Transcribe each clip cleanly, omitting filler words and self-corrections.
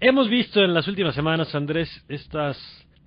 Hemos visto en las últimas semanas, Andrés, estas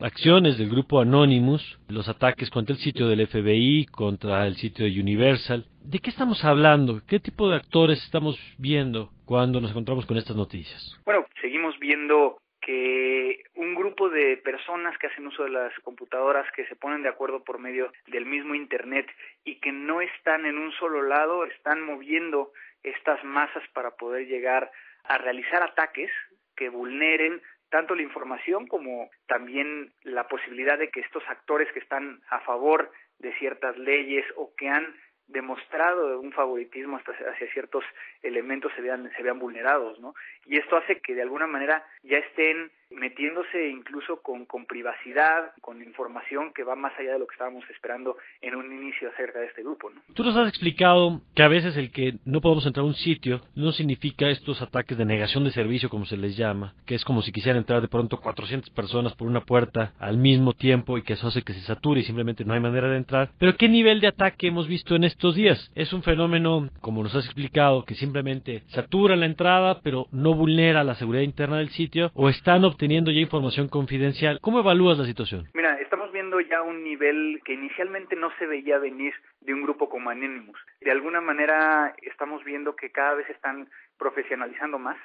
acciones del grupo Anonymous, los ataques contra el sitio del FBI, contra el sitio de Universal. ¿De qué estamos hablando? ¿Qué tipo de actores estamos viendo cuando nos encontramos con estas noticias? Bueno, seguimos viendo que un grupo de personas que hacen uso de las computadoras, que se ponen de acuerdo por medio del mismo Internet y que no están en un solo lado, están moviendo estas masas para poder llegar a realizar ataques que vulneren tanto la información como también la posibilidad de que estos actores que están a favor de ciertas leyes o que han demostrado un favoritismo hacia ciertos elementos se vean vulnerados, ¿no? Y esto hace que de alguna manera ya estén metiéndose incluso con privacidad, con información que va más allá de lo que estábamos esperando en un inicio acerca de este grupo, ¿no? Tú nos has explicado que a veces el que no podamos entrar a un sitio no significa estos ataques de negación de servicio, como se les llama, que es como si quisieran entrar de pronto 400 personas por una puerta al mismo tiempo y que eso hace que se sature y simplemente no hay manera de entrar. Pero ¿qué nivel de ataque hemos visto en estos días? Es un fenómeno, como nos has explicado, que simplemente satura la entrada pero no vulnera la seguridad interna del sitio, o están obteniendo ya información confidencial. ¿Cómo evalúas la situación? Mira, estamos viendo ya un nivel que inicialmente no se veía venir de un grupo como Anonymous. De alguna manera estamos viendo que cada vez están profesionalizando más,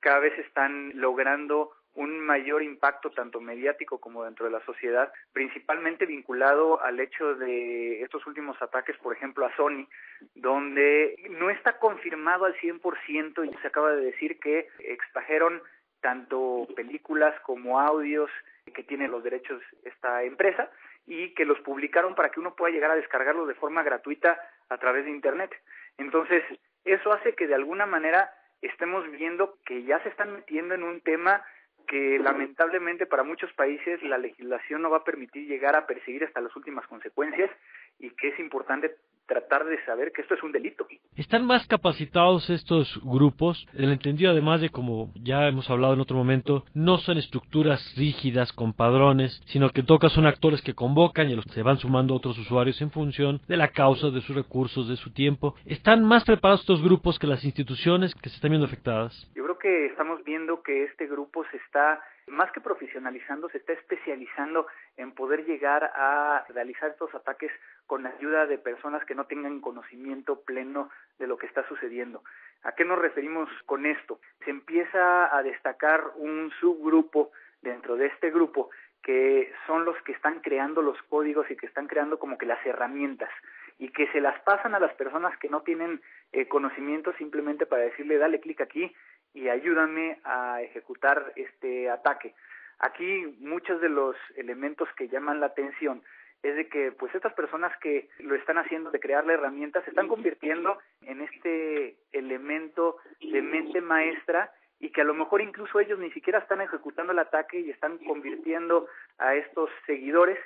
cada vez están logrando un mayor impacto tanto mediático como dentro de la sociedad, principalmente vinculado al hecho de estos últimos ataques, por ejemplo, a Sony, donde no está confirmado al 100% y se acaba de decir que extrajeron tanto películas como audios que tiene los derechos esta empresa y que los publicaron para que uno pueda llegar a descargarlos de forma gratuita a través de Internet. Entonces, eso hace que de alguna manera estemos viendo que ya se están metiendo en un tema que lamentablemente para muchos países la legislación no va a permitir llegar a perseguir hasta las últimas consecuencias y que es importante tratar de saber que esto es un delito. ¿Están más capacitados estos grupos? El entendido, además de, como ya hemos hablado en otro momento, no son estructuras rígidas con padrones, sino que en todo caso son actores que convocan y se van sumando otros usuarios en función de la causa, de sus recursos, de su tiempo. ¿Están más preparados estos grupos que las instituciones que se están viendo afectadas? Yo creo que estamos viendo que este grupo se está, más que profesionalizando, se está especializando en poder llegar a realizar estos ataques con la ayuda de personas que no tengan conocimiento pleno de lo que está sucediendo. ¿A qué nos referimos con esto? Se empieza a destacar un subgrupo dentro de este grupo que son los que están creando los códigos y que están creando como que las herramientas y que se las pasan a las personas que no tienen conocimiento simplemente para decirle dale clic aquí y ayúdame a ejecutar este ataque. Aquí muchos de los elementos que llaman la atención es de que pues estas personas que lo están haciendo de crear la herramienta se están convirtiendo en este elemento de mente maestra y que a lo mejor incluso ellos ni siquiera están ejecutando el ataque y están convirtiendo a estos seguidores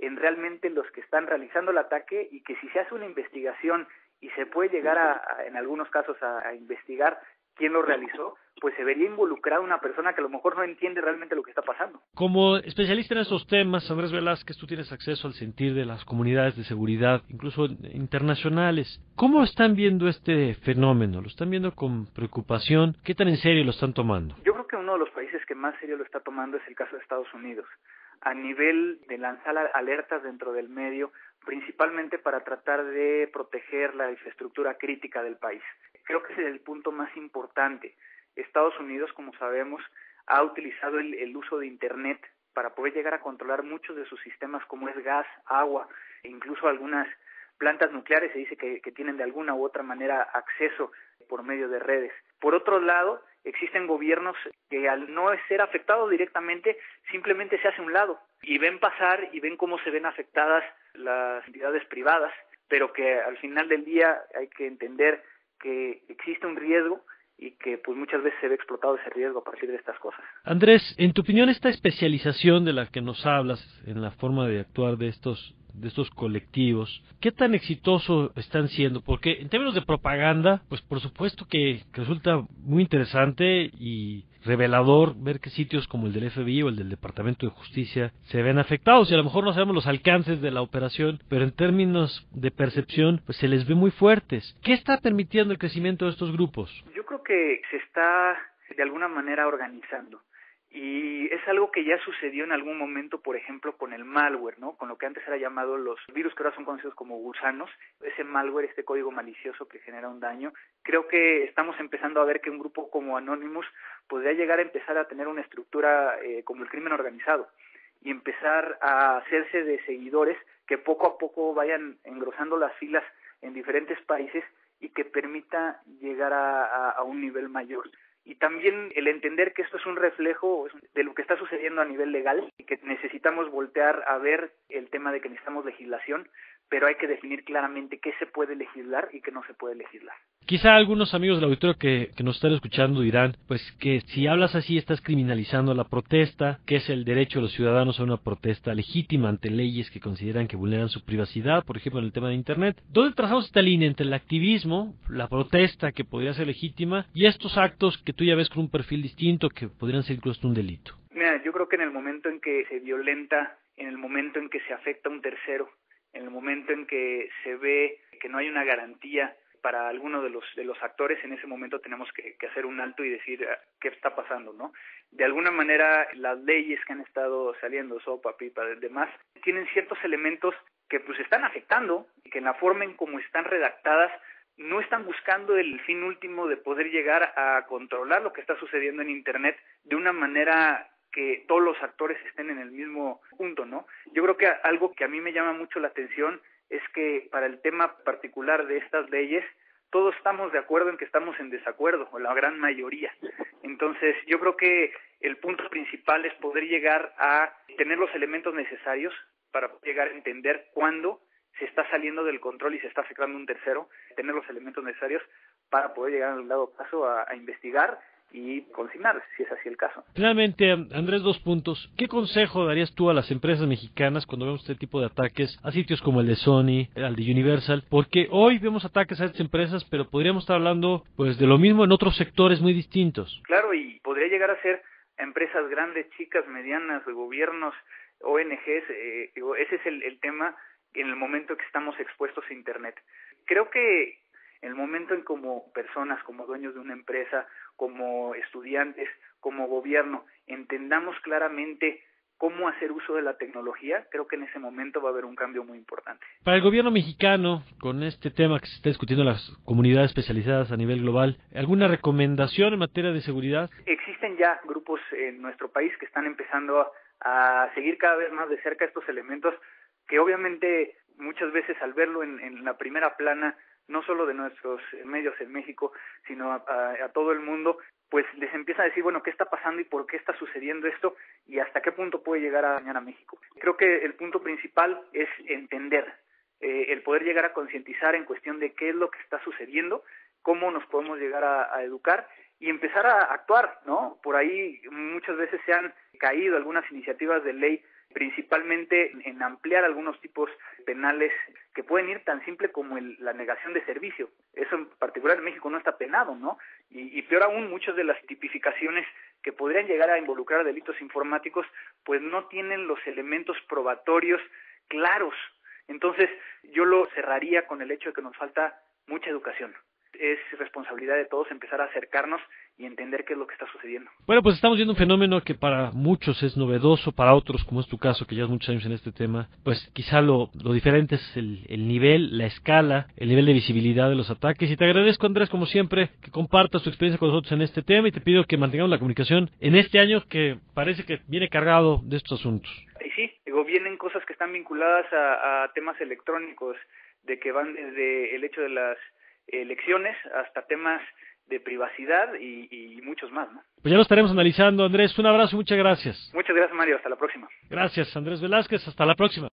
en realmente los que están realizando el ataque y que si se hace una investigación y se puede llegar en algunos casos a investigar quién lo realizó, pues se vería involucrada una persona que a lo mejor no entiende realmente lo que está pasando. Como especialista en esos temas, Andrés Velázquez, tú tienes acceso al sentir de las comunidades de seguridad, incluso internacionales. ¿Cómo están viendo este fenómeno? ¿Lo están viendo con preocupación? ¿Qué tan en serio lo están tomando? Yo creo que uno de los países que más serio lo está tomando es el caso de Estados Unidos, a nivel de lanzar alertas dentro del medio, principalmente para tratar de proteger la infraestructura crítica del país. Creo que ese es el punto más importante. Estados Unidos, como sabemos, ha utilizado el uso de Internet para poder llegar a controlar muchos de sus sistemas como es gas, agua e incluso algunas plantas nucleares se dice que tienen de alguna u otra manera acceso por medio de redes. Por otro lado, existen gobiernos que al no ser afectados directamente simplemente se hace a un lado y ven pasar y ven cómo se ven afectadas las entidades privadas, pero que al final del día hay que entender que existe un riesgo y que pues muchas veces se ve explotado ese riesgo a partir de estas cosas. Andrés, en tu opinión, esta especialización de la que nos hablas en la forma de actuar de estos colectivos, ¿qué tan exitoso están siendo? Porque en términos de propaganda, pues por supuesto que resulta muy interesante y revelador ver que sitios como el del FBI o el del Departamento de Justicia se ven afectados y a lo mejor no sabemos los alcances de la operación, pero en términos de percepción pues se les ve muy fuertes. ¿Qué está permitiendo el crecimiento de estos grupos? Yo creo que se está de alguna manera organizando. Y es algo que ya sucedió en algún momento, por ejemplo, con el malware, ¿no? Con lo que antes era llamado los virus, que ahora son conocidos como gusanos. Ese malware, este código malicioso que genera un daño. Creo que estamos empezando a ver que un grupo como Anonymous podría llegar a empezar a tener una estructura como el crimen organizado y empezar a hacerse de seguidores que poco a poco vayan engrosando las filas en diferentes países y que permita llegar a un nivel mayor. Y también el entender que esto es un reflejo de lo que está sucediendo a nivel legal y que necesitamos voltear a ver el tema de que necesitamos legislación, pero hay que definir claramente qué se puede legislar y qué no se puede legislar. Quizá algunos amigos del auditorio que nos están escuchando dirán, pues que si hablas así estás criminalizando la protesta, que es el derecho de los ciudadanos a una protesta legítima ante leyes que consideran que vulneran su privacidad, por ejemplo en el tema de Internet. ¿Dónde trazamos esta línea entre el activismo, la protesta que podría ser legítima, y estos actos que tú ya ves con un perfil distinto que podrían ser incluso un delito? Mira, yo creo que en el momento en que se violenta, en el momento en que se afecta a un tercero, en el momento en que se ve que no hay una garantía para alguno de los actores, en ese momento tenemos que hacer un alto y decir qué está pasando, ¿no? De alguna manera, las leyes que han estado saliendo, SOPA, PIPA, demás, tienen ciertos elementos que pues están afectando, que en la forma en cómo están redactadas no están buscando el fin último de poder llegar a controlar lo que está sucediendo en Internet de una manera que todos los actores estén en el mismo punto, ¿no? Yo creo que algo que a mí me llama mucho la atención es que para el tema particular de estas leyes, todos estamos de acuerdo en que estamos en desacuerdo, o la gran mayoría. Entonces, yo creo que el punto principal es poder llegar a tener los elementos necesarios para llegar a entender cuándo se está saliendo del control y se está afectando a un tercero, tener los elementos necesarios para poder llegar al dado caso a investigar y consignar, si es así el caso. Finalmente, Andrés, 2 puntos. ¿Qué consejo darías tú a las empresas mexicanas cuando vemos este tipo de ataques a sitios como el de Sony, al de Universal? Porque hoy vemos ataques a estas empresas, pero podríamos estar hablando pues de lo mismo en otros sectores muy distintos. Claro, y podría llegar a ser empresas grandes, chicas, medianas, gobiernos, ONGs, ese es el tema en el momento que estamos expuestos a Internet. Creo que en el momento en como personas, como dueños de una empresa, como estudiantes, como gobierno, entendamos claramente cómo hacer uso de la tecnología, creo que en ese momento va a haber un cambio muy importante. Para el gobierno mexicano, con este tema que se está discutiendo en las comunidades especializadas a nivel global, ¿alguna recomendación en materia de seguridad? Existen ya grupos en nuestro país que están empezando a seguir cada vez más de cerca estos elementos que obviamente muchas veces al verlo en la primera plana, no solo de nuestros medios en México, sino a todo el mundo, pues les empieza a decir, bueno, ¿qué está pasando y por qué está sucediendo esto? Y hasta qué punto puede llegar a dañar a México. Creo que el punto principal es entender, el poder llegar a concientizar en cuestión de qué es lo que está sucediendo, cómo nos podemos llegar a educar y empezar a actuar, ¿no? Por ahí muchas veces se han caído algunas iniciativas de ley, principalmente en ampliar algunos tipos penales que pueden ir tan simple como la negación de servicio. Eso en particular en México no está penado, ¿no? Y peor aún, muchas de las tipificaciones que podrían llegar a involucrar delitos informáticos, pues no tienen los elementos probatorios claros. Entonces, yo lo cerraría con el hecho de que nos falta mucha educación. Es responsabilidad de todos empezar a acercarnos y entender qué es lo que está sucediendo. Bueno, pues estamos viendo un fenómeno que para muchos es novedoso, para otros, como es tu caso, que llevas muchos años en este tema, pues quizá lo diferente es el nivel, la escala, el nivel de visibilidad de los ataques. Y te agradezco, Andrés, como siempre, que compartas tu experiencia con nosotros en este tema y te pido que mantengamos la comunicación en este año que parece que viene cargado de estos asuntos. Y sí, vienen cosas que están vinculadas a temas electrónicos, de que van desde el hecho de las elecciones hasta temas de privacidad y muchos más, ¿no? Pues ya lo estaremos analizando, Andrés. Un abrazo y muchas gracias. Muchas gracias, Mario. Hasta la próxima. Gracias, Andrés Velázquez. Hasta la próxima.